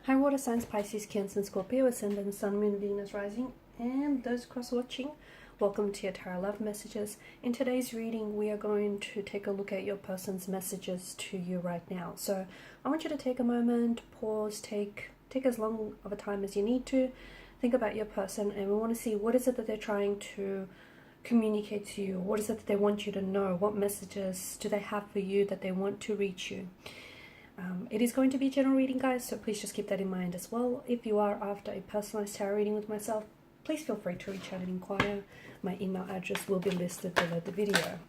Hi water signs, Pisces, Cancer, and Scorpio, Ascendant, Sun, Moon, Venus, Rising, and those cross-watching. Welcome to your Tarot Love Messages. In today's reading, we are going to take a look at your person's messages to you right now. So I want you to take a moment, pause, take as long of a time as you need to. Think about your person, and we want to see what is it that they're trying to communicate to you. What is it that they want you to know? What messages do they have for you that they want to reach you? It is going to be a general reading, guys, so please just keep that in mind as well. If you are after a personalized tarot reading with myself, please feel free to reach out and inquire. My email address will be listed below the video.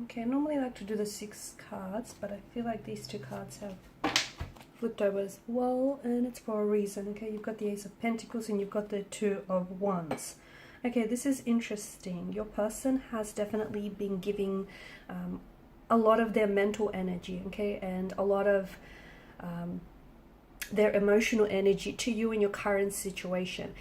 Okay, I normally like to do the 6 cards, but I feel like these 2 cards have flipped over as well, and it's for a reason. Okay, you've got the Ace of Pentacles and you've got the 2 of Wands. Okay, this is interesting. Your person has definitely been giving a lot of their mental energy, okay, and a lot of their emotional energy to you in your current situation.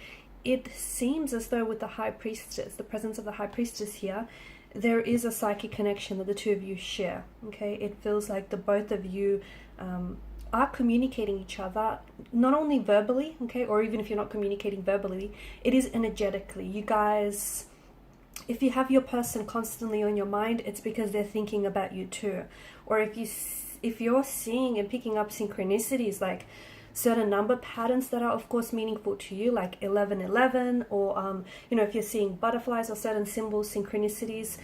It seems as though with the High Priestess, the presence of the High Priestess here, there is a psychic connection that the 2 of you share. Okay, it feels like the both of you are communicating each other, not only verbally, okay, or even if you're not communicating verbally, it is energetically. You guys, if you have your person constantly on your mind, it's because they're thinking about you too. Or if you're seeing and picking up synchronicities, like certain number patterns that are of course meaningful to you, like 1111, or you know, if you're seeing butterflies or certain symbols, synchronicities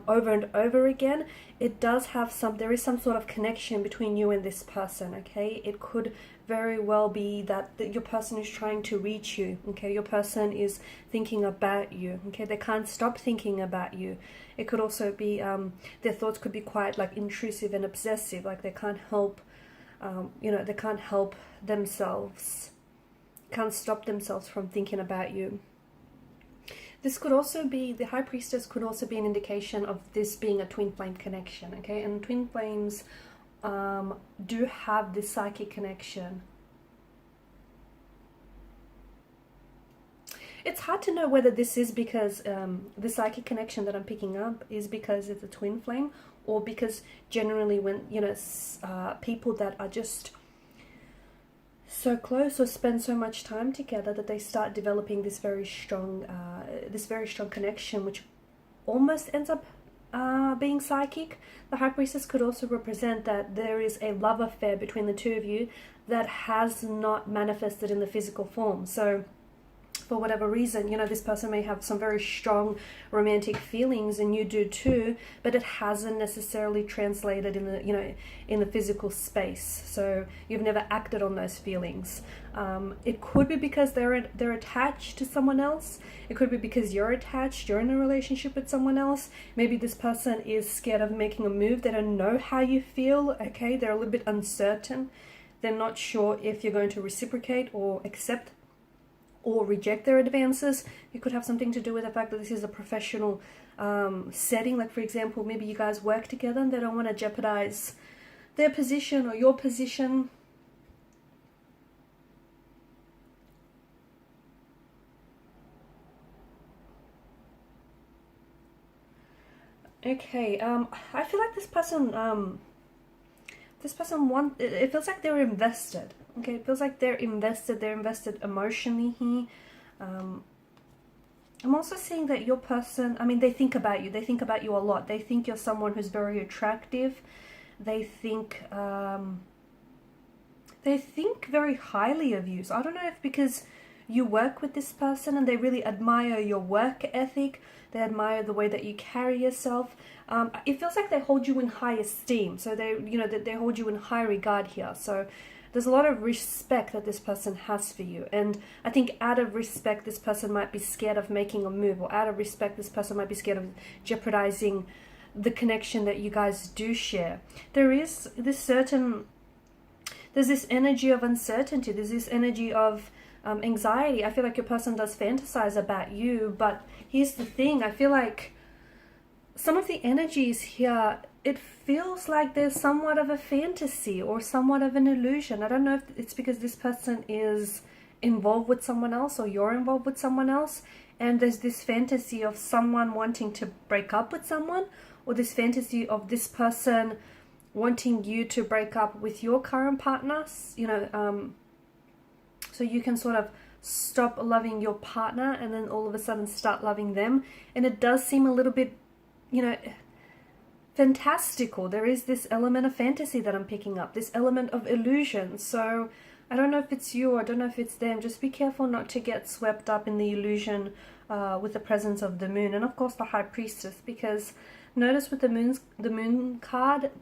over and over again, it does have there is some sort of connection between you and this person. Okay, it could very well be that your person is trying to reach you. Okay, your person is thinking about you. Okay, they can't stop thinking about you. It could also be their thoughts could be quite like intrusive and obsessive, like they can't help you know, they can't help themselves, can't stop themselves from thinking about you. This could also be, the High Priestess could also be an indication of this being a twin flame connection, okay? And twin flames do have this psychic connection. It's hard to know whether this is because the psychic connection that I'm picking up is because it's a twin flame, or because generally when, you know, people that are just so close or spend so much time together that they start developing this very strong connection, which almost ends up being psychic. The High Priestess could also represent that there is a love affair between the 2 of you that has not manifested in the physical form. So for whatever reason, you know, this person may have some very strong romantic feelings and you do too, but it hasn't necessarily translated in the, you know, in the physical space. So you've never acted on those feelings. It could be because they're attached to someone else. It could be because you're attached, you're in a relationship with someone else. Maybe this person is scared of making a move. They don't know how you feel, okay? They're a little bit uncertain. They're not sure if you're going to reciprocate or accept or reject their advances. It could have something to do with the fact that this is a professional setting. Like, for example, maybe you guys work together and they don't want to jeopardize their position or your position. Okay, I feel like this person it feels like they're invested. Okay, it feels like they're invested emotionally here. I'm also seeing that your person, I mean, they think about you a lot. They think you're someone who's very attractive. They think very highly of you. So I don't know if because you work with this person and they really admire your work ethic, they admire the way that you carry yourself. It feels like they hold you in high esteem. So they, you know, that they hold you in high regard here. So there's a lot of respect that this person has for you. And I think out of respect, this person might be scared of making a move, or out of respect, this person might be scared of jeopardizing the connection that you guys do share. There is this certain, there's this energy of uncertainty. There's this energy of anxiety. I feel like your person does fantasize about you, but here's the thing. I feel like some of the energies here, it feels like there's somewhat of a fantasy or somewhat of an illusion. I don't know if it's because this person is involved with someone else or you're involved with someone else, and there's this fantasy of someone wanting to break up with someone, or this fantasy of this person wanting you to break up with your current partner, you know, so you can sort of stop loving your partner and then all of a sudden start loving them. And it does seem a little bit, you know, fantastical. There is this element of fantasy that I'm picking up, this element of illusion. So I don't know if it's you or I don't know if it's them. Just be careful not to get swept up in the illusion with the presence of the moon, and of course the High Priestess, because notice with the moon card,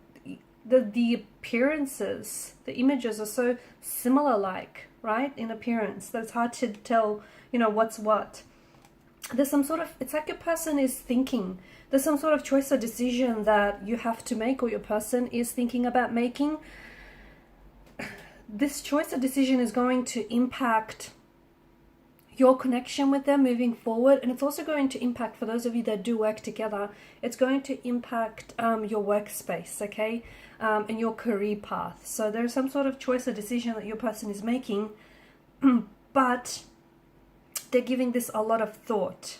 the appearances, the images are so similar, like, right, in appearance, that it's hard to tell, you know, what's what. There's some sort of, it's like your person is thinking, there's some sort of choice or decision that you have to make, or your person is thinking about making. This choice or decision is going to impact your connection with them moving forward, and it's also going to impact, for those of you that do work together, it's going to impact your workspace, okay, and your career path. So there's some sort of choice or decision that your person is making, but they're giving this a lot of thought.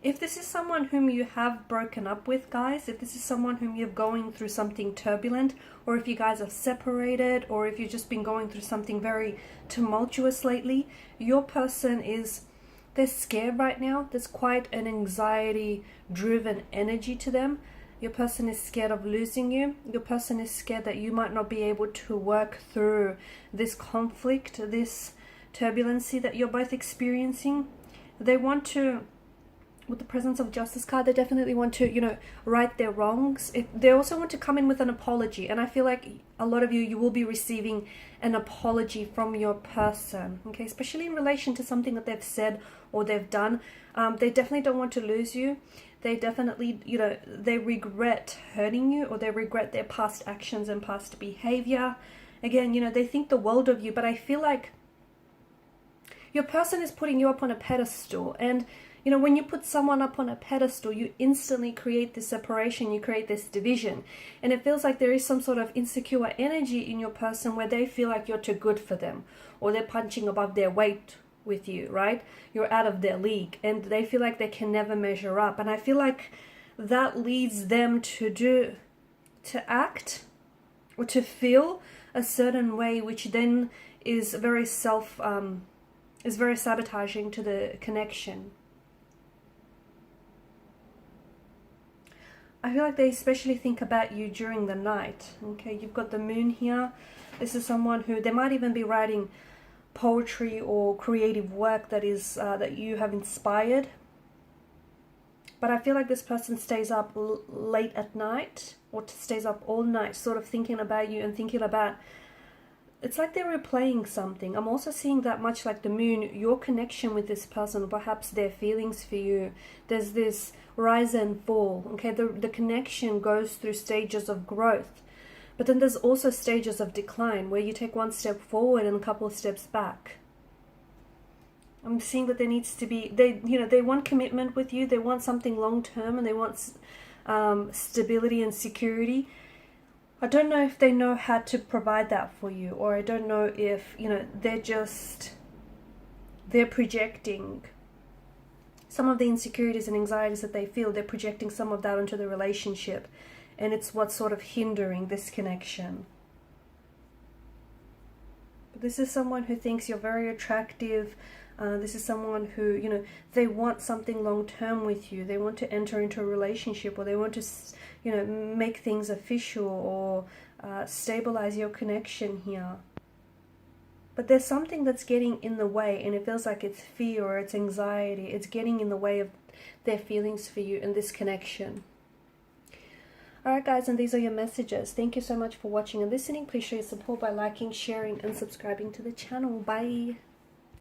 If this is someone whom you have broken up with, guys, if this is someone whom you're going through something turbulent, or if you guys are separated, or if you've just been going through something very tumultuous lately, your person is, they're scared right now. There's quite an anxiety-driven energy to them. Your person is scared of losing you. Your person is scared that you might not be able to work through this conflict, this turbulency that you're both experiencing. They want to, with the presence of Justice card, they definitely want to, you know, right their wrongs. They also want to come in with an apology, and I feel like a lot of you will be receiving an apology from your person, okay, especially in relation to something that they've said or they've done. They definitely don't want to lose you. They definitely, you know, they regret hurting you, or they regret their past actions and past behavior. Again, you know, they think the world of you, but I feel like your person is putting you up on a pedestal, and you know, when you put someone up on a pedestal, you instantly create this separation, you create this division. And it feels like there is some sort of insecure energy in your person where they feel like you're too good for them, or they're punching above their weight with you, right? You're out of their league, and they feel like they can never measure up. And I feel like that leads them to act or to feel a certain way, which then is very sabotaging to the connection. I feel like they especially think about you during the night. Okay, you've got the moon here. This is someone who, they might even be writing poetry or creative work that is that you have inspired. But I feel like this person stays up late at night, or stays up all night, sort of thinking about you and thinking about, it's like they're replaying something. I'm also seeing that, much like the moon, your connection with this person, perhaps their feelings for you, there's this rise and fall, okay? The connection goes through stages of growth, but then there's also stages of decline where you take one step forward and a couple of steps back. I'm seeing that there needs to be, they want commitment with you, they want something long term, and they want stability and security. I don't know if they know how to provide that for you, or I don't know if, you know, they're projecting some of the insecurities and anxieties that they feel. They're projecting some of that onto the relationship, and it's what's sort of hindering this connection. But this is someone who thinks you're very attractive. This is someone who, you know, they want something long term with you. They want to enter into a relationship, or they want to, you know, make things official, or stabilize your connection here. But there's something that's getting in the way, and it feels like it's fear or it's anxiety. It's getting in the way of their feelings for you and this connection. Alright guys, and these are your messages. Thank you so much for watching and listening. Please show your support by liking, sharing and subscribing to the channel. Bye!